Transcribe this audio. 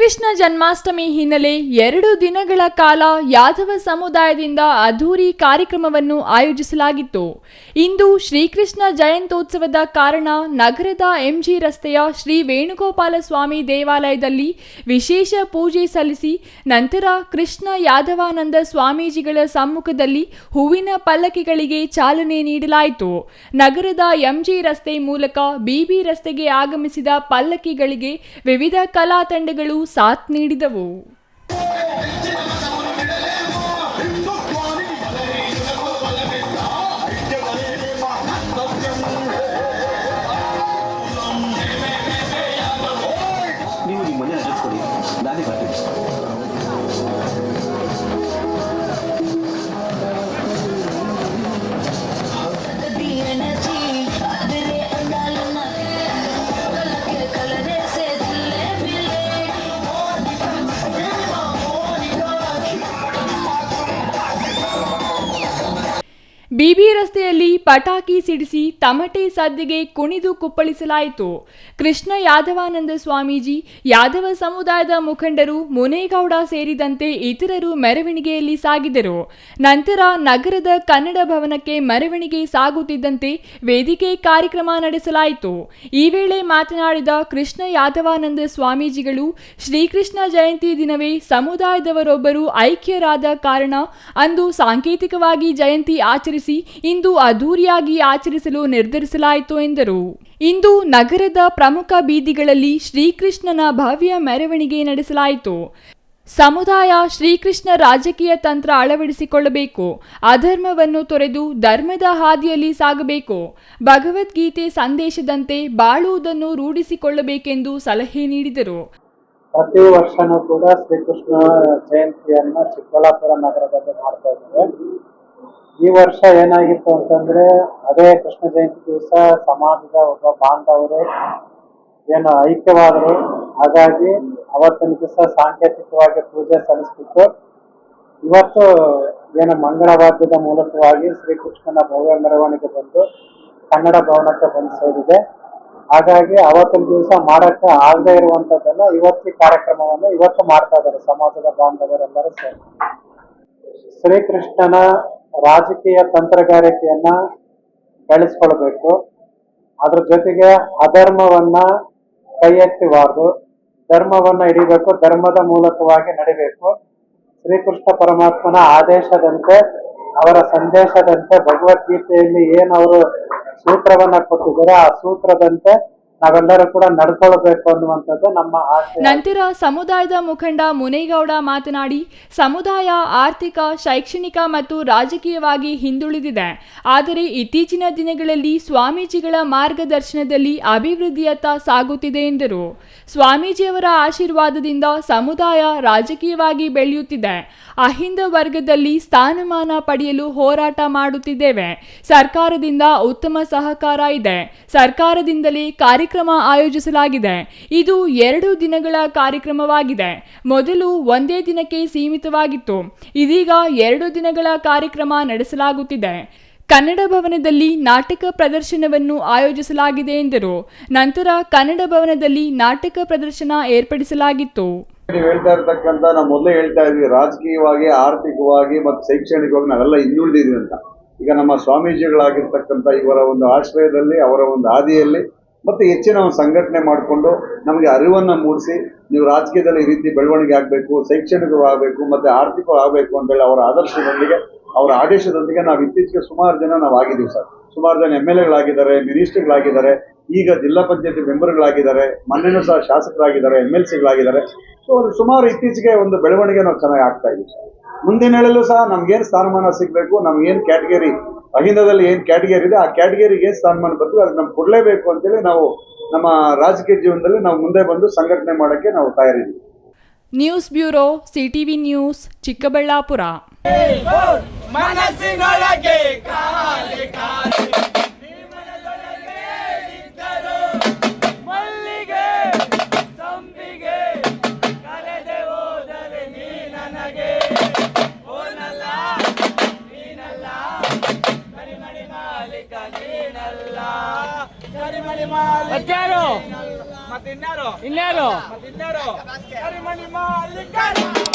ಶ್ರೀಕೃಷ್ಣ ಜನ್ಮಾಷ್ಟಮಿ ಹಿನ್ನೆಲೆ 2 ದಿನಗಳ ಕಾಲ ಯಾದವ ಸಮುದಾಯದಿಂದ ಅದ್ಧೂರಿ ಕಾರ್ಯಕ್ರಮವನ್ನು ಆಯೋಜಿಸಲಾಗಿತ್ತು. ಇಂದು ಶ್ರೀಕೃಷ್ಣ ಜಯಂತ್ಯೋತ್ಸವದ ಕಾರಣ ನಗರದ ಎಂಜಿ ರಸ್ತೆಯ ಶ್ರೀ ವೇಣುಗೋಪಾಲ ಸ್ವಾಮಿ ದೇವಾಲಯದಲ್ಲಿ ವಿಶೇಷ ಪೂಜೆ ಸಲ್ಲಿಸಿ ನಂತರ ಕೃಷ್ಣ ಯಾದವಾನಂದ ಸ್ವಾಮೀಜಿಗಳ ಸಮ್ಮುಖದಲ್ಲಿ ಹೂವಿನ ಪಲ್ಲಕ್ಕಿಗಳಿಗೆ ಚಾಲನೆ ನೀಡಲಾಯಿತು. ನಗರದ ಎಂಜಿ ರಸ್ತೆ ಮೂಲಕ ಬಿಬಿ ರಸ್ತೆಗೆ ಆಗಮಿಸಿದ ಪಲ್ಲಕ್ಕಿಗಳಿಗೆ ವಿವಿಧ ಕಲಾ ತಂಡಗಳು ಸಾಥ್ ನೀಡಿದವು. ಬಿಬಿ ರಸ್ತೆಯಲ್ಲಿ ಪಟಾಕಿ ಸಿಡಿಸಿ ತಮಟೆ ಸದ್ದಿಗೆ ಕುಣಿದು ಕುಪ್ಪಳಿಸಲಾಯಿತು. ಕೃಷ್ಣ ಯಾದವಾನಂದ ಸ್ವಾಮೀಜಿ, ಯಾದವ ಸಮುದಾಯದ ಮುಖಂಡರು, ಮುನೇಗೌಡ ಸೇರಿದಂತೆ ಇತರರು ಮೆರವಣಿಗೆಯಲ್ಲಿ ಸಾಗಿದರು. ನಂತರ ನಗರದ ಕನ್ನಡ ಭವನಕ್ಕೆ ಮೆರವಣಿಗೆ ಸಾಗುತ್ತಿದ್ದಂತೆ ವೇದಿಕೆ ಕಾರ್ಯಕ್ರಮ ನಡೆಸಲಾಯಿತು. ಈ ವೇಳೆ ಮಾತನಾಡಿದ ಕೃಷ್ಣ ಯಾದವಾನಂದ ಸ್ವಾಮೀಜಿಗಳು, ಶ್ರೀಕೃಷ್ಣ ಜಯಂತಿ ದಿನವೇ ಸಮುದಾಯದವರೊಬ್ಬರು ಐಕ್ಯರಾದ ಕಾರಣ ಅಂದು ಸಾಂಕೇತಿಕವಾಗಿ ಜಯಂತಿ ಆಚರಿಸಿ ಇಂದು ಅದ್ಧೂರಿಯಾಗಿ ಆಚರಿಸಲು ನಿರ್ಧರಿಸಲಾಯಿತು ಎಂದರು. ಇಂದು ನಗರದ ಪ್ರಮುಖ ಬೀದಿಗಳಲ್ಲಿ ಶ್ರೀಕೃಷ್ಣನ ಭವ್ಯ ಮೆರವಣಿಗೆ ನಡೆಸಲಾಯಿತು. ಸಮುದಾಯ ಶ್ರೀಕೃಷ್ಣ ರಾಜಕೀಯ ತಂತ್ರ ಅಳವಡಿಸಿಕೊಳ್ಳಬೇಕು, ಅಧರ್ಮವನ್ನು ತೊರೆದು ಧರ್ಮದ ಹಾದಿಯಲ್ಲಿ ಸಾಗಬೇಕು, ಭಗವದ್ಗೀತೆ ಸಂದೇಶದಂತೆ ಬಾಳುವುದನ್ನು ರೂಢಿಸಿಕೊಳ್ಳಬೇಕೆಂದು ಸಲಹೆ ನೀಡಿದರು. ಪ್ರತಿ ವರ್ಷನೂ ಕೂಡ ಶ್ರೀಕೃಷ್ಣ ಜಯಂತಿಯನ್ನ ಚಿಕ್ಕಬಳ್ಳಾಪುರ ನಗರದಲ್ಲಿ ಮಾಡ್ತಾ ಇದ್ದಾರೆ. ಈ ವರ್ಷ ಏನಾಗಿತ್ತು ಅಂತಂದ್ರೆ, ಅದೇ ಕೃಷ್ಣ ಜಯಂತಿ ದಿವಸ ಸಮಾಜದ ಒಬ್ಬ ಬಾಂಧವರು ಏನು ಐಕ್ಯವಾದರು. ಹಾಗಾಗಿ ಅವತ್ತಿನ ದಿವಸ ಸಾಂಕೇತಿಕವಾಗಿ ಪೂಜೆ ಸಲ್ಲಿಸ್ಬಿಟ್ಟು ಇವತ್ತು ಏನು ಮಂಗಳವಾದ್ಯದ ಮೂಲಕವಾಗಿ ಶ್ರೀಕೃಷ್ಣನ ಭವ್ಯ ಮೆರವಣಿಗೆ ಬಂದು ಕನ್ನಡ ಭವನಕ್ಕೆ ಬಂದು ಸೇರಿದೆ. ಹಾಗಾಗಿ ಅವತ್ತಿನ ದಿವಸ ಮಾಡಕ್ಕೆ ಆಗದೆ ಇರುವಂತದ್ದನ್ನ ಇವತ್ತು ಕಾರ್ಯಕ್ರಮವನ್ನು ಇವತ್ತು ಮಾಡ್ತಾ ಇದ್ದಾರೆ ಸಮಾಜದ ಬಾಂಧವರೆಲ್ಲರೂ ಸೇರಿ. ಶ್ರೀಕೃಷ್ಣನ ರಾಜಕೀಯ ತಂತ್ರಗಾರಿಕೆಯನ್ನ ಬೆಳೆಸ್ಕೊಳ್ಬೇಕು. ಅದ್ರ ಜೊತೆಗೆ ಅಧರ್ಮವನ್ನ ಕೈ ಎತ್ತಬಾರ್ದು, ಧರ್ಮವನ್ನ ಹಿಡಿಬೇಕು, ಧರ್ಮದ ಮೂಲಕವಾಗಿ ನಡಿಬೇಕು. ಶ್ರೀಕೃಷ್ಣ ಪರಮಾತ್ಮನ ಆದೇಶದಂತೆ, ಅವರ ಸಂದೇಶದಂತೆ, ಭಗವದ್ಗೀತೆಯಲ್ಲಿ ಏನವರು ಸೂತ್ರವನ್ನ ಕೊಟ್ಟಿದ್ದಾರೆ ಆ ಸೂತ್ರದಂತೆ ನಾವೆಲ್ಲರೂ ಕೂಡ ನಡ್ಕೊಳ್ಬೇಕು ಅನ್ನುವಂಥದ್ದು ನಮ್ಮ ಆಶಯ. ನಂತರ ಸಮುದಾಯದ ಮುಖಂಡ ಮುನೇಗೌಡ ಮಾತನಾಡಿ, ಸಮುದಾಯ ಆರ್ಥಿಕ, ಶೈಕ್ಷಣಿಕ ಮತ್ತು ರಾಜಕೀಯವಾಗಿ ಹಿಂದುಳಿದಿದೆ. ಆದರೆ ಇತ್ತೀಚಿನ ದಿನಗಳಲ್ಲಿ ಸ್ವಾಮೀಜಿಗಳ ಮಾರ್ಗದರ್ಶನದಲ್ಲಿ ಅಭಿವೃದ್ಧಿಯತ್ತ ಸಾಗುತ್ತಿದೆ ಎಂದರು. ಸ್ವಾಮೀಜಿಯವರ ಆಶೀರ್ವಾದದಿಂದ ಸಮುದಾಯ ರಾಜಕೀಯವಾಗಿ ಬೆಳೆಯುತ್ತಿದೆ. ಅಹಿಂದ ವರ್ಗದಲ್ಲಿ ಸ್ಥಾನಮಾನ ಪಡೆಯಲು ಹೋರಾಟ ಮಾಡುತ್ತಿದ್ದೇವೆ. ಸರ್ಕಾರದಿಂದ ಉತ್ತಮ ಸಹಕಾರ ಇದೆ. ಸರ್ಕಾರದಿಂದಲೇ ಕಾರ್ಯಕ್ರಮ ಆಯೋಜಿಸಲಾಗಿದೆ. ಇದು 2 ದಿನಗಳ ಕಾರ್ಯಕ್ರಮವಾಗಿದೆ. ಮೊದಲು ಒಂದೇ ದಿನಕ್ಕೆ ಸೀಮಿತವಾಗಿತ್ತು. ಇದೀಗ 2 ದಿನಗಳ ಕಾರ್ಯಕ್ರಮ ನಡೆಸಲಾಗುತ್ತಿದೆ. ಕನ್ನಡ ಭವನದಲ್ಲಿ ನಾಟಕ ಪ್ರದರ್ಶನವನ್ನು ಆಯೋಜಿಸಲಾಗಿದೆ ಎಂದರು. ನಂತರ ಕನ್ನಡ ಭವನದಲ್ಲಿ ನಾಟಕ ಪ್ರದರ್ಶನ ಏರ್ಪಡಿಸಲಾಗಿತ್ತು. ಹೇಳ್ತಾ ಇರ್ತಕ್ಕಂಥ ನಾವು ಮೊದಲೇ ಹೇಳ್ತಾ ಇದ್ವಿ, ರಾಜಕೀಯವಾಗಿ, ಆರ್ಥಿಕವಾಗಿ ಮತ್ತು ಶೈಕ್ಷಣಿಕವಾಗಿ ನಾವೆಲ್ಲ ಹಿಂದುಳಿದಿದ್ವಿ ಅಂತ. ಈಗ ನಮ್ಮ ಸ್ವಾಮೀಜಿಗಳಾಗಿರ್ತಕ್ಕಂಥ ಇವರ ಒಂದು ಆಶ್ರಯದಲ್ಲಿ, ಅವರ ಒಂದು ಹಾದಿಯಲ್ಲಿ ಮತ್ತು ಹೆಚ್ಚಿನ ಒಂದು ಸಂಘಟನೆ ಮಾಡಿಕೊಂಡು ನಮಗೆ ಅರಿವನ್ನು ಮೂಡಿಸಿ, ನೀವು ರಾಜಕೀಯದಲ್ಲಿ ಈ ರೀತಿ ಬೆಳವಣಿಗೆ ಆಗಬೇಕು, ಶೈಕ್ಷಣಿಕವಾಗಬೇಕು ಮತ್ತು ಆರ್ಥಿಕವಾಗಬೇಕು ಅಂತೇಳಿ ಅವರ ಆದರ್ಶದೊಂದಿಗೆ, ಅವರ ಆದೇಶದೊಂದಿಗೆ ನಾವು ಇತ್ತೀಚೆಗೆ ಸುಮಾರು ಜನ ನಾವು ಆಗಿದ್ದೀವಿ ಸರ್. ಸುಮಾರು ಜನ MLAಗಳಾಗಿದ್ದಾರೆ, ಮಿನಿಸ್ಟರ್ಗಳಾಗಿದ್ದಾರೆ, ಈಗ ಜಿಲ್ಲಾ ಪಂಚಾಯತಿ ಮೆಂಬರ್ಗಳಾಗಿದ್ದಾರೆ, ಮೊನ್ನೆನೂ ಸಹ ಶಾಸಕರಾಗಿದ್ದಾರೆ, MLCಗಳಾಗಿದ್ದಾರೆ. ಸೊ ಸುಮಾರು ಇತ್ತೀಚೆಗೆ ಒಂದು ಬೆಳವಣಿಗೆ ನಾವು ಚೆನ್ನಾಗಿ ಆಗ್ತಾ ಇದ್ದೀವಿ ಸರ್. ಮುಂದಿನ ಹೇಳಲು ಸಹ ನಮ್ಗೇನು ಸ್ಥಾನಮಾನ ಸಿಗಬೇಕು, ನಮ್ಗೇನು ಕ್ಯಾಟಗರಿ, ಅಹಿಂದದಲ್ಲಿ ಏನು ಕ್ಯಾಟಗರಿ ಇದೆ ಆ ಕ್ಯಾಟಗರಿಗೆ ಏನು ಸ್ಥಾನಮಾನ ಬರ್ತದೆ ಅದು ನಮ್ಗೆ ಕೊಡಲೇಬೇಕು ಅಂತೇಳಿ ನಾವು ನಮ್ಮ ರಾಜಕೀಯ ಜೀವನದಲ್ಲಿ ನಾವು ಮುಂದೆ ಬಂದು ಸಂಘಟನೆ ಮಾಡೋಕ್ಕೆ ನಾವು ತಯಾರಿದ್ದೀವಿ. News bureau, CTV news, Chikkaballapur. ಮತ್ಯಾರು ಮತ್ತಿನ್ಯಾರು ಕರಿಮಣಿ ಮಾಲೀಕರು